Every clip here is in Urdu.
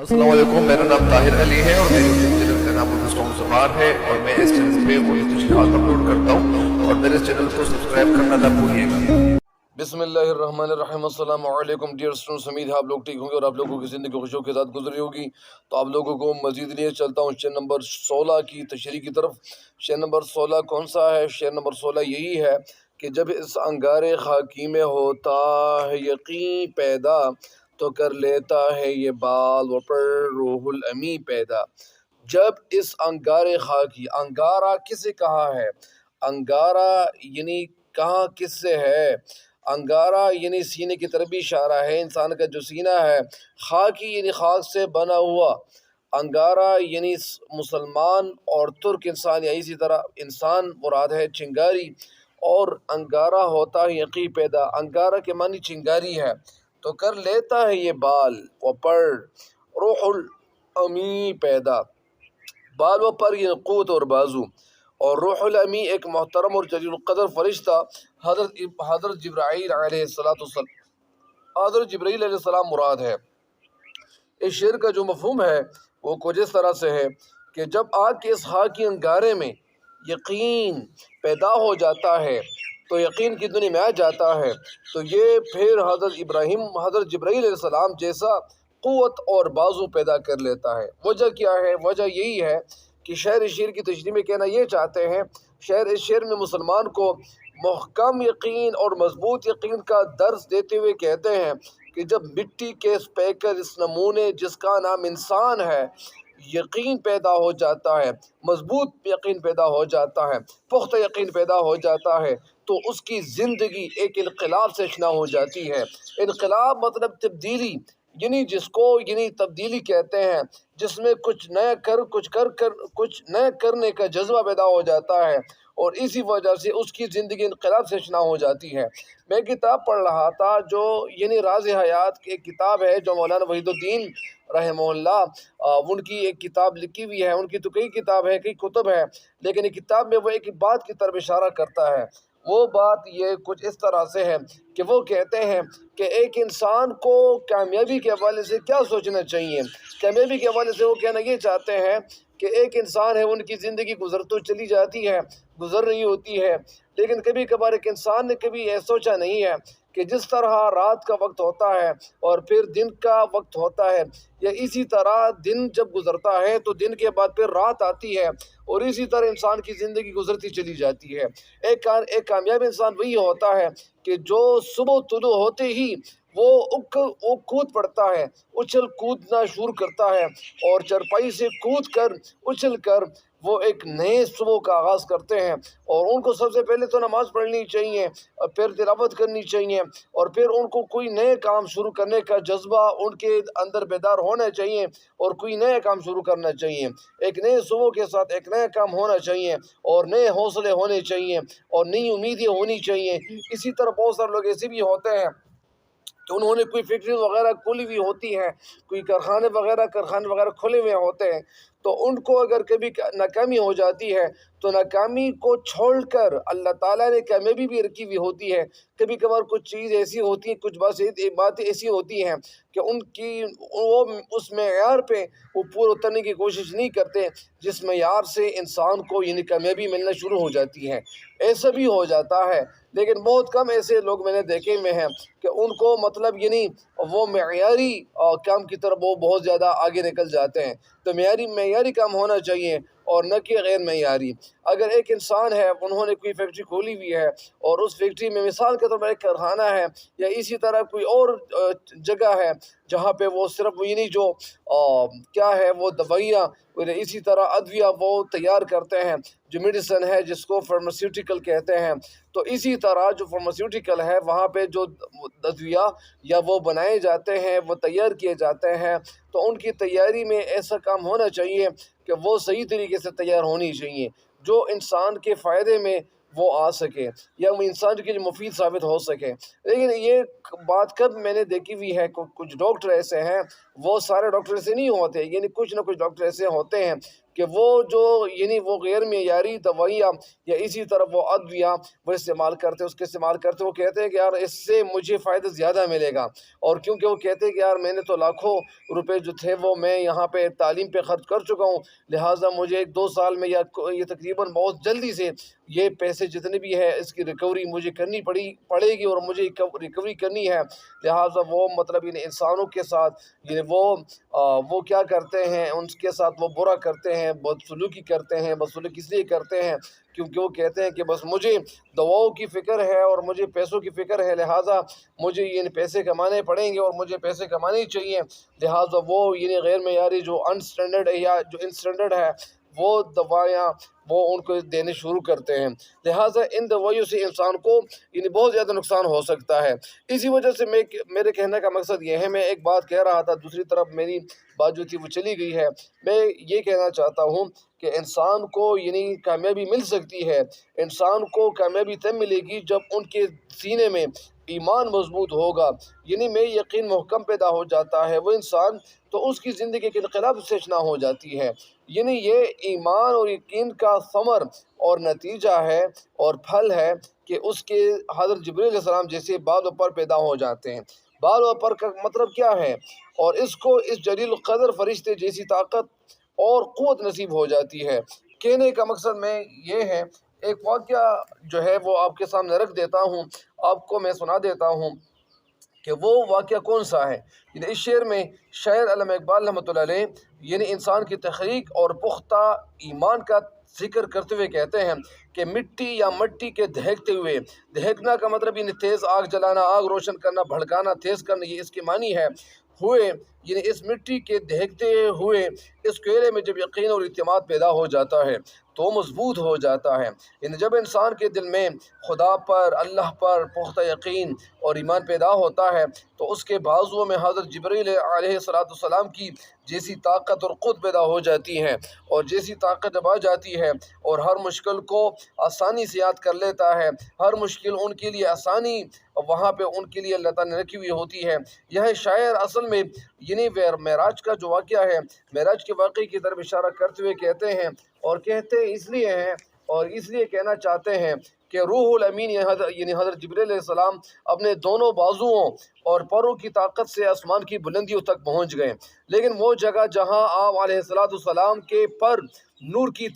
السلام علیکم، میرا نام طاہر علی ہے اور میرے یوٹیوب چینل کا نام مسٹر زبان ہے اور میں اس چینل پہ وہ تشریحات اپلوڈ کرتا ہوں اور میرے چینل کو سبسکرائب کرنا نہ بھولیے گا۔ بسم اللہ الرحمن الرحیم۔ السلام علیکم ڈیئر اسٹوڈنٹس، امید ہے آپ لوگ ٹھیک ہوں گے اور آپ لوگوں کی زندگی خوشیوں کے ساتھ گزری ہوگی۔ تو آپ لوگوں کو مزید لیے چلتا ہوں شعر نمبر 16 کی تشریح کی طرف۔ شعر نمبر 16 کون سا ہے؟ شعر نمبر 16 یہی ہے کہ جب اس انگارے خاکی میں ہوتا ہے یقین پیدا، تو کر لیتا ہے یہ بال و پر روح الامی پیدا۔ جب اس انگارے خاکی، انگارہ کسے کہا ہے؟ انگارہ یعنی کہاں کس سے ہے؟ انگارہ یعنی سینے کی طرف بھی اشارہ ہے، انسان کا جو سینہ ہے۔ خاکی یعنی خاک سے بنا ہوا۔ انگارہ یعنی مسلمان اور ترک انسان، یا اسی طرح انسان مراد ہے چنگاری، اور انگارہ ہوتا ہے یقین پیدا۔ انگارہ کے معنی چنگاری ہے، تو کر لیتا ہے یہ بال و پر روح الامی پیدا۔ بال و پر یہ قوت اور بازو، اور روح الامی ایک محترم اور جلیل القدر فرشتہ حضرت جبرائیل علیہ السلام مراد ہے۔ اس شعر کا جو مفہوم ہے وہ کچھ اس طرح سے ہے کہ جب آگ کے اس خاکی انگارے میں یقین پیدا ہو جاتا ہے، تو یقین کی دنیا میں آ جاتا ہے، تو یہ پھر حضرت جبرائیل علیہ السلام جیسا قوت اور بازو پیدا کر لیتا ہے۔ وجہ کیا ہے؟ وجہ یہی ہے کہ شعر کی تشریح میں کہنا یہ چاہتے ہیں، اس شعر میں مسلمان کو محکم یقین اور مضبوط یقین کا درس دیتے ہوئے کہتے ہیں کہ جب مٹی کے اس پیکر اس نمونے جس کا نام انسان ہے یقین پیدا ہو جاتا ہے، مضبوط یقین پیدا ہو جاتا ہے، پختہ یقین پیدا ہو جاتا ہے، تو اس کی زندگی ایک انقلاب سے شنا ہو جاتی ہے۔ انقلاب مطلب تبدیلی، یعنی جس کو تبدیلی کہتے ہیں، جس میں کچھ نیا کرنے کا جذبہ پیدا ہو جاتا ہے، اور اسی وجہ سے اس کی زندگی انقلاب سے شنا ہو جاتی ہے۔ میں کتاب پڑھ رہا تھا جو راز حیات کی ایک کتاب ہے جو مولانا وحید الدین رحمہ اللہ ان کی ایک کتاب لکھی ہوئی ہے۔ ان کی تو کئی کتاب ہے، کئی کتب ہے، لیکن ایک کتاب میں وہ ایک بات کی طرف اشارہ کرتا ہے۔ وہ بات یہ کچھ اس طرح سے ہے کہ وہ کہتے ہیں کہ ایک انسان کو کامیابی کے حوالے سے کیا سوچنا چاہیے۔ کامیابی کے حوالے سے وہ کہنا یہ چاہتے ہیں کہ ایک انسان ہے، ان کی زندگی گزر تو چلی جاتی ہے، گزر رہی ہوتی ہے، لیکن کبھی کبھار ایک انسان نے کبھی یہ سوچا نہیں ہے کہ جس طرح رات کا وقت ہوتا ہے اور پھر دن کا وقت ہوتا ہے، یا اسی طرح دن جب گزرتا ہے تو دن کے بعد پھر رات آتی ہے، اور اسی طرح انسان کی زندگی گزرتی چلی جاتی ہے۔ ایک کامیاب انسان وہی ہوتا ہے کہ جو صبح طلوع ہوتے ہی وہ کود پڑتا ہے، اچھل کودنا شروع کرتا ہے، اور چرپائی سے کود کر اچھل کر وہ ایک نئے صبح کا آغاز کرتے ہیں۔ اور ان کو سب سے پہلے تو نماز پڑھنی چاہیے، اور پھر تلاوت کرنی چاہیے، اور پھر ان کو کوئی نئے کام شروع کرنے کا جذبہ ان کے اندر بیدار ہونا چاہیے، اور کوئی نئے کام شروع کرنا چاہیے۔ ایک نئے صبح کے ساتھ ایک نیا کام ہونا چاہیے، اور نئے حوصلے ہونے چاہیے، اور نئی امیدیں ہونی چاہیے۔ اسی طرح بہت سارے لوگ ایسے بھی ہوتے ہیں تو انہوں نے کوئی فیکٹری وغیرہ کھولی ہوئی ہوتی ہے، کوئی کارخانے وغیرہ کھلے ہوئے ہوتے ہیں، تو ان کو اگر کبھی ناکامی ہو جاتی ہے تو ناکامی کو چھوڑ کر اللہ تعالیٰ نے کامیابی بھی رکھی ہوئی ہوتی ہے۔ کبھی کبھار کچھ چیز ایسی ہوتی ہیں، کچھ باتیں ایسی ہوتی ہیں کہ وہ اس معیار پہ وہ پورا اترنے کی کوشش نہیں کرتے جس معیار سے انسان کو کامیابی ملنا شروع ہو جاتی ہے۔ ایسا بھی ہو جاتا ہے، لیکن بہت کم ایسے لوگ میں نے دیکھے میں ہیں کہ ان کو مطلب وہ معیاری کام کی طرف وہ بہت زیادہ آگے نکل جاتے ہیں۔ تو معیاری کام ہونا چاہیے اور نہ کہ غیر معیاری۔ اگر ایک انسان ہے، انہوں نے کوئی فیکٹری کھولی ہوئی ہے، اور اس فیکٹری میں مثال کے طور پر ایک کارخانہ ہے، یا اسی طرح کوئی اور جگہ ہے جہاں پہ وہ صرف جو کیا ہے وہ دوائیاں، اسی طرح ادویہ وہ تیار کرتے ہیں، جو میڈیسن ہے جس کو فارماسیوٹیکل کہتے ہیں۔ تو اسی طرح جو فارماسیوٹیکل ہے وہاں پہ جو ادویہ یا وہ بنائے جاتے ہیں، وہ تیار کیے جاتے ہیں، تو ان کی تیاری میں ایسا کام ہونا چاہیے کہ وہ صحیح طریقے سے تیار ہونی چاہیے، جو انسان کے فائدے میں وہ آ سکے، یا وہ انسان کے لیے مفید ثابت ہو سکے۔ لیکن یہ بات کب میں نے دیکھی ہوئی ہے، کچھ ڈاکٹر ایسے ہیں وہ سارے ڈاکٹر ایسے نہیں ہوتے، یعنی کچھ نہ کچھ ڈاکٹر ایسے ہوتے ہیں کہ وہ جو یعنی وہ غیر معیاری دوائیاں یا اسی طرح وہ ادویہ وہ استعمال کرتے، اس کے استعمال کرتے، وہ کہتے ہیں کہ یار اس سے مجھے فائدہ زیادہ ملے گا، اور کیونکہ وہ کہتے ہیں کہ یار میں نے تو لاکھوں روپے جو تھے وہ میں یہاں پہ تعلیم پہ خرچ کر چکا ہوں، لہٰذا مجھے 1-2 سال میں یا یہ تقریباً بہت جلدی سے یہ پیسے جتنے بھی ہے اس کی ریکوری مجھے کرنی پڑے گی اور مجھے ریکوری کرنی ہے، لہٰذا وہ مطلب ان انسانوں کے ساتھ یہ وہ کیا کرتے ہیں، ان کے ساتھ وہ برا کرتے ہیں، بدسلوکی کرتے ہیں، بدسلوکی اس لیے کرتے ہیں کیونکہ وہ کہتے ہیں کہ بس مجھے دواؤں کی فکر ہے اور مجھے پیسوں کی فکر ہے، لہٰذا مجھے یہ پیسے کمانے پڑیں گے اور مجھے پیسے کمانے ہی چاہیے، لہٰذا وہ یہ غیر معیاری جو انسٹینڈرڈ ہے یا جو انسٹینڈرڈ ہے وہ دوائیاں وہ ان کو دینے شروع کرتے ہیں، لہٰذا ان دوائیوں سے انسان کو یعنی بہت زیادہ نقصان ہو سکتا ہے۔ اسی وجہ سے میرے کہنے کا مقصد یہ ہے، میں ایک بات کہہ رہا تھا، دوسری طرف میری بات جو تھی وہ چلی گئی ہے، میں یہ کہنا چاہتا ہوں کہ انسان کو یعنی کامیابی مل سکتی ہے، انسان کو کامیابی تب ملے گی جب ان کے سینے میں ایمان مضبوط ہوگا، یعنی میں یقین محکم پیدا ہو جاتا ہے وہ انسان، تو اس کی زندگی کے انقلاب سے نہ ہو جاتی ہے، یعنی یہ ایمان اور یقین کا ثمر اور نتیجہ ہے اور پھل ہے کہ اس کے حضرت جبریل علیہ السلام جیسے بعض پر پیدا ہو جاتے ہیں۔ بعض پر کا مطلب کیا ہے، اور اس کو اس جلیل القدر فرشتے جیسی طاقت اور قوت نصیب ہو جاتی ہے۔ کہنے کا مقصد میں یہ ہے، ایک واقعہ جو ہے وہ آپ کے سامنے رکھ دیتا ہوں، آپ کو میں سنا دیتا ہوں کہ وہ واقعہ کون سا ہے۔ یعنی اس شعر میں شاعر علامہ اقبال رحمۃ اللہ علیہ یعنی انسان کی تحریک اور پختہ ایمان کا ذکر کرتے ہوئے کہتے ہیں کہ مٹی یا مٹی کے دہکتے ہوئے، دہکنا کا مطلب یعنی تیز آگ جلانا، آگ روشن کرنا، بھڑکانا، تیز کرنا، یہ اس کے معنی ہے ہوئے، یعنی اس مٹی کے دہکتے ہوئے اس کوئلے میں جب یقین اور اعتماد پیدا ہو جاتا ہے تو مضبوط ہو جاتا ہے، یعنی جب انسان کے دل میں خدا پر، اللہ پر پختہ یقین اور ایمان پیدا ہوتا ہے تو اس کے بازوؤں میں حضرت جبریل علیہ السلام کی جیسی طاقت اور قوت پیدا ہو جاتی ہے، اور جیسی طاقت جب آ جاتی ہے اور ہر مشکل کو آسانی سے یاد کر لیتا ہے، ہر مشکل ان کے لیے آسانی وہاں پہ ان کے لیے اللہ تعالیٰ نے رکھی ہوئی ہوتی ہے۔ یہ شاعر اصل میں یعنی معراج کا جو واقعہ ہے، معراج کے واقعے کی طرف اشارہ کرتے ہوئے کہتے ہیں، اور کہتے اس لیے ہیں اور اس لیے کہنا چاہتے ہیں کہ روح الامین یعنی حضرت جبریل علیہ السلام اپنے دونوں بازوؤں اور پروں کی طاقت سے آسمان کی بلندیوں تک پہنچ گئے، لیکن وہ جگہ جہاں آپ علیہ السلام کے پر نور کی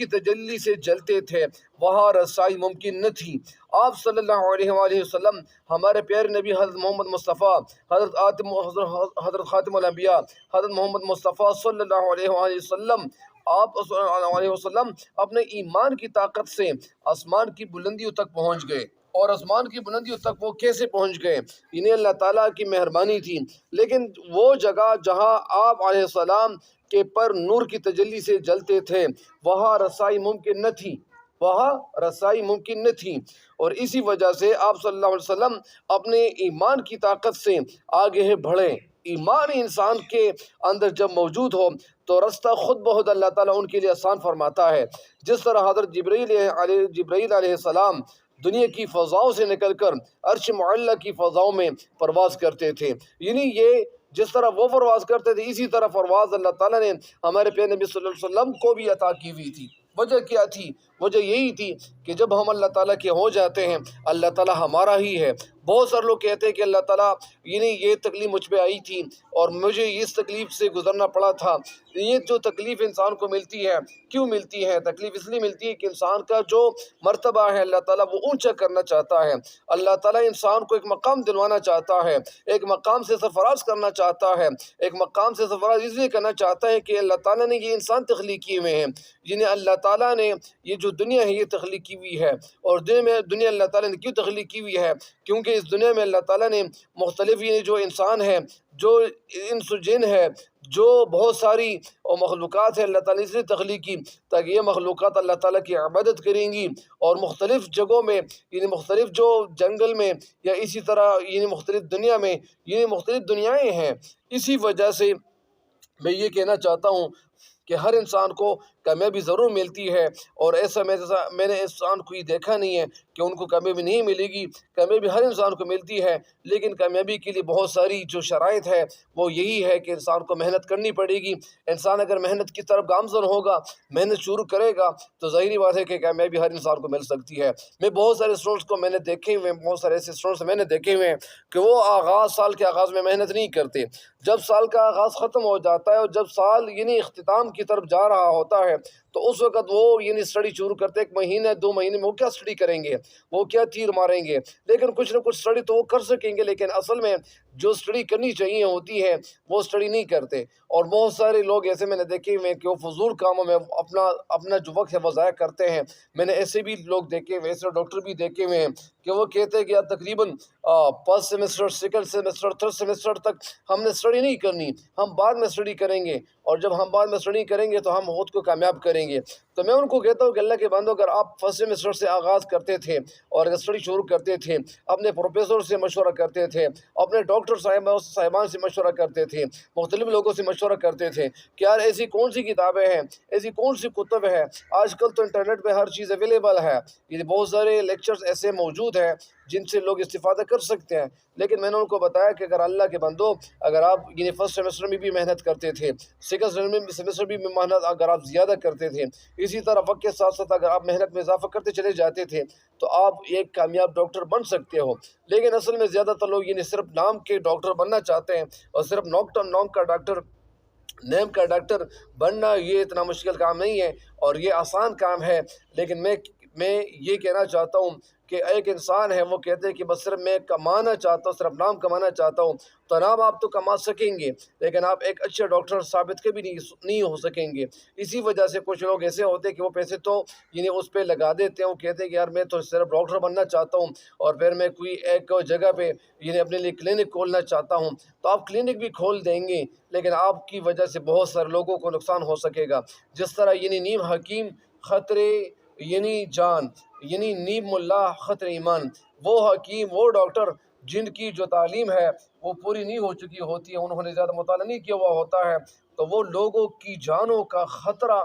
تجلی سے جلتے تھے وہاں رسائی ممکن نہ تھی۔ آپ صلی اللہ علیہ وآلہ وسلم ہمارے پیارے نبی حضرت محمد مصطفیٰ، حضرت خاتم الانبیاء حضرت محمد مصطفیٰ صلی اللہ علیہ وآلہ وسلم، آپ صلی اللہ علیہ وسلم اپنے ایمان کی طاقت سے آسمان کی بلندیوں تک پہنچ گئے، اور آسمان کی بلندیوں تک وہ کیسے پہنچ گئے؟ انہیں اللہ تعالیٰ کی مہربانی تھی، لیکن وہ جگہ جہاں آپ علیہ السلام کے پر نور کی تجلی سے جلتے تھے وہاں رسائی ممکن نہ تھی، اور اسی وجہ سے آپ صلی اللہ علیہ وسلم اپنے ایمان کی طاقت سے آگے بڑھے۔ ایمان انسان کے اندر جب موجود ہو تو رستہ خود بخود اللہ تعالیٰ ان کے لیے آسان فرماتا ہے، جس طرح حضرت جبرائیل علیہ السلام دنیا کی فضاؤں سے نکل کر عرش معلیٰ کی فضاؤں میں پرواز کرتے تھے، یعنی یہ جس طرح وہ پرواز کرتے تھے اسی طرح پرواز اللہ تعالیٰ نے ہمارے پیارے نبی صلی اللہ علیہ وسلم کو بھی عطا کی ہوئی تھی۔ وجہ کیا تھی؟ وجہ یہی تھی کہ جب ہم اللہ تعالیٰ کے ہو جاتے ہیں اللہ تعالیٰ ہمارا ہی ہے۔ بہت سارے لوگ کہتے ہیں کہ اللہ تعالیٰ یعنی یہ تکلیف مجھ پہ آئی تھی اور مجھے اس تکلیف سے گزرنا پڑا تھا۔ یہ جو تکلیف انسان کو ملتی ہے، کیوں ملتی ہے؟ تکلیف اس لیے ملتی ہے کہ انسان کا جو مرتبہ ہے اللہ تعالیٰ وہ اونچا کرنا چاہتا ہے، اللہ تعالیٰ انسان کو ایک مقام دلوانا چاہتا ہے، ایک مقام سے سرفراز کرنا چاہتا ہے، ایک مقام سے سرفراز اس لیے کرنا چاہتا ہے کہ اللہ تعالیٰ نے یہ انسان تخلیق کیے ہوئے ہیں، جنہیں اللہ تعالیٰ نے یہ جو دنیا ہے یہ تخلیق کی ہوئی ہے، اور دنیا اللہ تعالیٰ نے کیوں تخلیق کی ہوئی ہے؟ کیونکہ اس دنیا میں اللہ تعالیٰ نے مختلف یعنی جو انسان ہے، جو انس و جن ہے، جو بہت ساری مخلوقات ہیں اللہ تعالیٰ نے اس لیے تخلیق کی تاکہ یہ مخلوقات اللہ تعالیٰ کی عبادت کریں گی، اور مختلف جگہوں میں یعنی مختلف جو جنگل میں یا اسی طرح یعنی مختلف دنیا میں یعنی مختلف دنیایں ہیں۔ اسی وجہ سے میں یہ کہنا چاہتا ہوں کہ ہر انسان کو کامیابی ضرور ملتی ہے، اور ایسا میں نے انسان کو یہ دیکھا نہیں ہے کہ ان کو کامیابی نہیں ملے گی۔ کامیابی ہر انسان کو ملتی ہے، لیکن کامیابی کے لیے بہت ساری جو شرائط ہے وہ یہی ہے کہ انسان کو محنت کرنی پڑے گی۔ انسان اگر محنت کی طرف گامزن ہوگا، محنت شروع کرے گا، تو ظاہری بات ہے کہ کامیابی ہر انسان کو مل سکتی ہے۔ میں بہت سارے اسٹوڈنٹس کو میں نے دیکھے ہوئے ہیں، بہت سارے ایسے اسٹوڈنٹس میں نے دیکھے ہوئے ہیں کہ وہ سال کے آغاز میں محنت نہیں کرتے۔ جب سال کا آغاز ختم ہو جاتا ہے اور جب سال اختتام کی طرف جا رہا ہوتا ہے، تو اس وقت وہ اسٹڈی شروع کرتے ہیں۔ 1 مہینے 2 مہینے میں وہ کیا اسٹڈی کریں گے، وہ کیا تیر ماریں گے، لیکن کچھ نہ کچھ اسٹڈی تو وہ کر سکیں گے، لیکن اصل میں جو اسٹڈی کرنی چاہیے ہوتی ہے وہ اسٹڈی نہیں کرتے۔ اور بہت سارے لوگ ایسے میں نے دیکھے ہوئے ہیں کہ وہ فضول کاموں میں اپنا جو وقت ہے وہ ضائع کرتے ہیں۔ میں نے ایسے بھی لوگ دیکھے ہوئے، ایسے ڈاکٹر بھی دیکھے ہوئے ہیں کہ وہ کہتے ہیں کہ یار تقریباً 1st semester 2nd semester 3rd semester تک ہم نے اسٹڈی نہیں کرنی، ہم بعد میں اسٹڈی کریں گے، اور جب ہم بعد میں اسٹڈی کریں گے تو ہم خود کو کامیاب کریں گے۔ تو میں ان کو کہتا ہوں کہ اللہ کے بندو، اگر آپ 1st سیمسٹر سے آغاز کرتے تھے اور اگر اسٹڈی شروع کرتے تھے، اپنے پروفیسر سے مشورہ کرتے تھے، اپنے ڈاکٹر صاحبان سے مشورہ کرتے تھے، مختلف لوگوں سے مشورہ کرتے تھے کہ یار ایسی کون سی کتابیں ہیں، ایسی کون سی کتب ہے، آج کل تو انٹرنیٹ پہ ہر چیز اویلیبل ہے، یہ بہت سارے لیکچرز ایسے موجود ہیں جن سے لوگ استفادہ کر سکتے ہیں۔ لیکن میں نے ان کو بتایا کہ اگر اللہ کے بندو، اگر آپ 1st سیمسٹر میں بھی محنت کرتے تھے، 2nd سیمسٹر بھی محنت اگر آپ زیادہ کرتے تھے، اسی طرح وقت کے ساتھ ساتھ اگر آپ محنت میں اضافہ کرتے چلے جاتے تھے، تو آپ ایک کامیاب ڈاکٹر بن سکتے ہو۔ لیکن اصل میں زیادہ تر لوگ صرف نام کے ڈاکٹر بننا چاہتے ہیں، اور صرف نیم کا ڈاکٹر بننا یہ اتنا مشکل کام نہیں ہے، اور یہ آسان کام ہے۔ لیکن میں یہ کہنا چاہتا ہوں کہ ایک انسان ہے، وہ کہتے ہیں کہ بس صرف میں کمانا چاہتا ہوں، صرف نام کمانا چاہتا ہوں۔ تو نام آپ تو کما سکیں گے، لیکن آپ ایک اچھے ڈاکٹر ثابت کبھی نہیں ہو سکیں گے۔ اسی وجہ سے کچھ لوگ ایسے ہوتے ہیں کہ وہ پیسے تو اس پہ لگا دیتے ہیں، وہ کہتے ہیں کہ یار میں تو صرف ڈاکٹر بننا چاہتا ہوں، اور پھر میں کوئی ایک جگہ پہ اپنے لیے کلینک کھولنا چاہتا ہوں۔ تو آپ کلینک بھی کھول دیں گے، لیکن آپ کی وجہ سے بہت سارے لوگوں کو نقصان ہو سکے گا۔ جس طرح نیم حکیم خطرے جان، نیم ملا خطرے ایمان۔ وہ حکیم، وہ ڈاکٹر جن کی جو تعلیم ہے وہ پوری نہیں ہو چکی ہوتی ہے، انہوں نے زیادہ مطالعہ نہیں کیا ہوا ہوتا ہے، تو وہ لوگوں کی جانوں کا خطرہ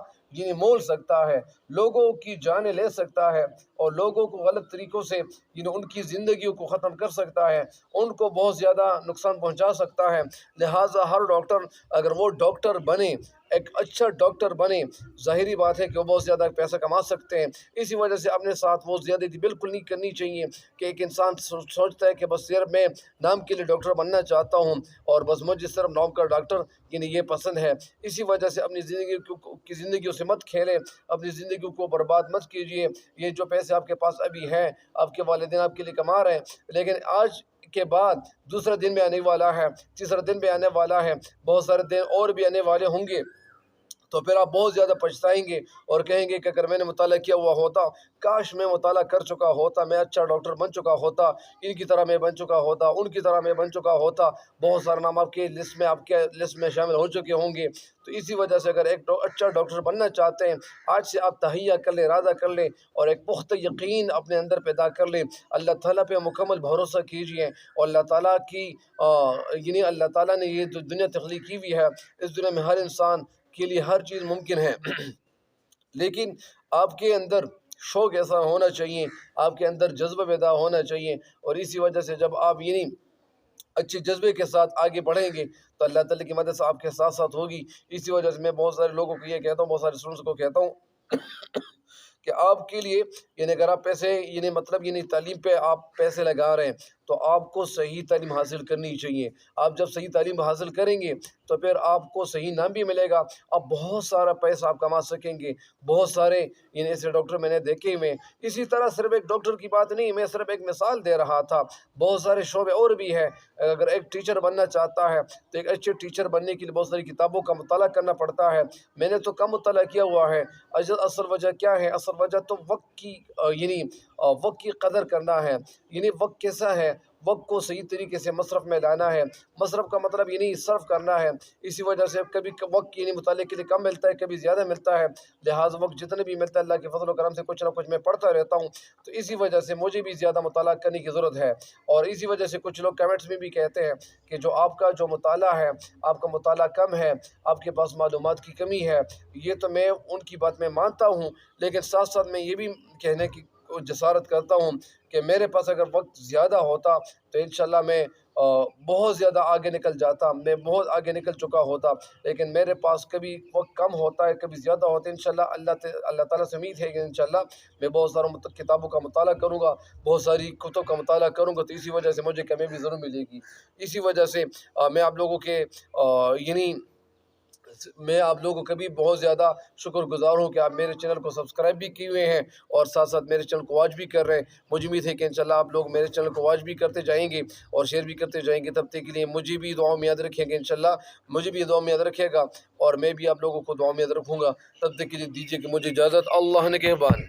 مول سکتا ہے، لوگوں کی جانیں لے سکتا ہے، اور لوگوں کو غلط طریقوں سے ان کی زندگیوں کو ختم کر سکتا ہے، ان کو بہت زیادہ نقصان پہنچا سکتا ہے۔ لہٰذا ہر ڈاکٹر، اگر وہ ڈاکٹر بنے، ایک اچھا ڈاکٹر بنے، ظاہری بات ہے کہ وہ بہت زیادہ پیسہ کما سکتے ہیں۔ اسی وجہ سے اپنے ساتھ وہ زیادتی بالکل نہیں کرنی چاہیے کہ ایک انسان سوچتا ہے کہ بس صرف میں نام کے لیے ڈاکٹر بننا چاہتا ہوں، اور بس مجھے صرف نام کا ڈاکٹر یہ پسند ہے۔ اسی وجہ سے اپنی زندگیوں سے مت کھیلیں، اپنی زندگیوں کو برباد مت کیجیے۔ یہ جو پیسے آپ کے پاس ابھی ہیں، آپ کے والدین آپ کے لیے کما رہے ہیں، لیکن آج کے بعد دوسرا دن بھی آنے والا ہے، تیسرا دن بھی آنے والا ہے، بہت سارے دن اور بھی آنے والے ہوں گے، تو پھر آپ بہت زیادہ پچھتائیں گے اور کہیں گے کہ اگر میں نے مطالعہ کیا ہوا ہوتا، کاش میں مطالعہ کر چکا ہوتا، میں اچھا ڈاکٹر بن چکا ہوتا، ان کی طرح میں بن چکا ہوتا، ان کی طرح میں بن چکا ہوتا۔ بہت سارے نام آپ کے لسٹ میں شامل ہو چکے ہوں گے۔ تو اسی وجہ سے اگر ایک اچھا ڈاکٹر بننا چاہتے ہیں، آج سے آپ تہیہ کر لیں، ارادہ کر لیں، اور ایک پختہ یقین اپنے اندر پیدا کر لیں۔ اللہ تعالیٰ پہ مکمل بھروسہ کیجیے، اور اللہ تعالیٰ کی اللہ تعالیٰ نے یہ جو دنیا تخلیق کی ہوئی ہے، اس دنیا میں ہر انسان کے لیے ہر چیز ممکن ہے، لیکن آپ کے اندر شوق ایسا ہونا چاہیے، آپ کے اندر جذبہ پیدا ہونا چاہیے، اور اسی وجہ سے جب آپ اچھے جذبے کے ساتھ آگے بڑھیں گے تو اللہ تعالیٰ کی مدد سے آپ کے ساتھ ساتھ ہوگی۔ اسی وجہ سے میں بہت سارے لوگوں کو یہ کہتا ہوں، بہت سارے اسٹوڈنٹس کو کہتا ہوں کہ آپ کے لیے اگر آپ پیسے مطلب تعلیم پہ آپ پیسے لگا رہے ہیں، تو آپ کو صحیح تعلیم حاصل کرنی چاہیے۔ آپ جب صحیح تعلیم حاصل کریں گے تو پھر آپ کو صحیح نام بھی ملے گا، آپ بہت سارا پیسہ آپ کما سکیں گے۔ بہت سارے ایسے ڈاکٹر میں نے دیکھے ہوئے ہیں۔ اسی طرح صرف ایک ڈاکٹر کی بات نہیں، میں صرف ایک مثال دے رہا تھا، بہت سارے شعبے اور بھی ہیں۔ اگر ایک ٹیچر بننا چاہتا ہے تو ایک اچھے ٹیچر بننے کے لیے بہت ساری کتابوں کا مطالعہ کرنا پڑتا ہے۔ میں نے تو کم مطالعہ کیا ہوا ہے۔ اصل وجہ کیا ہے؟ اصل وجہ تو وقت کی قدر کرنا ہے۔ وقت کیسا ہے؟ وقت کو صحیح طریقے سے مصرف میں لانا ہے۔ مصرف کا مطلب یہ نہیں صرف کرنا ہے، اسی وجہ سے کبھی وقت یعنی مطالعے کے لیے کم ملتا ہے، کبھی زیادہ ملتا ہے، لہٰذا وقت جتنے بھی ملتا ہے اللہ کے فضل و کرم سے کچھ نہ کچھ میں پڑھتا رہتا ہوں، تو اسی وجہ سے مجھے بھی زیادہ مطالعہ کرنے کی ضرورت ہے۔ اور اسی وجہ سے کچھ لوگ کمنٹس میں بھی کہتے ہیں کہ جو آپ کا جو مطالعہ ہے، آپ کا مطالعہ کم ہے، آپ کے پاس معلومات کی کمی ہے۔ یہ تو میں ان کی بات میں مانتا ہوں، لیکن ساتھ ساتھ میں یہ بھی کہنے کی جسارت کرتا ہوں کہ میرے پاس اگر وقت زیادہ ہوتا تو انشاءاللہ میں بہت زیادہ آگے نکل جاتا، میں بہت آگے نکل چکا ہوتا، لیکن میرے پاس کبھی وقت کم ہوتا ہے، کبھی زیادہ ہوتا ہے۔ انشاءاللہ اللہ تعالیٰ سے امید ہے کہ انشاءاللہ میں بہت ساروں کتابوں کا مطالعہ کروں گا، بہت ساری کتب کا مطالعہ کروں گا، تو اسی وجہ سے مجھے کامیابی ضرور ملے گی۔ اسی وجہ سے میں آپ لوگوں کے یعنی میں آپ لوگوں کا بھی بہت زیادہ شکر گزار ہوں کہ آپ میرے چینل کو سبسکرائب بھی کیے ہوئے ہیں اور ساتھ ساتھ میرے چینل کو واچ بھی کر رہے ہیں۔ مجھے امید ہے کہ انشاءاللہ آپ لوگ میرے چینل کو واچ بھی کرتے جائیں گے اور شیئر بھی کرتے جائیں گے۔ تب تک کے لیے مجھے بھی دعاؤں میں یاد رکھیں گے، انشاءاللہ مجھے بھی دعاؤں میں یاد رکھے گا اور میں بھی آپ لوگوں کو دعاؤں میں یاد رکھوں گا۔ تب تک کے لیے دیجیے کہ مجھے اجازت، اللہ نگہبان۔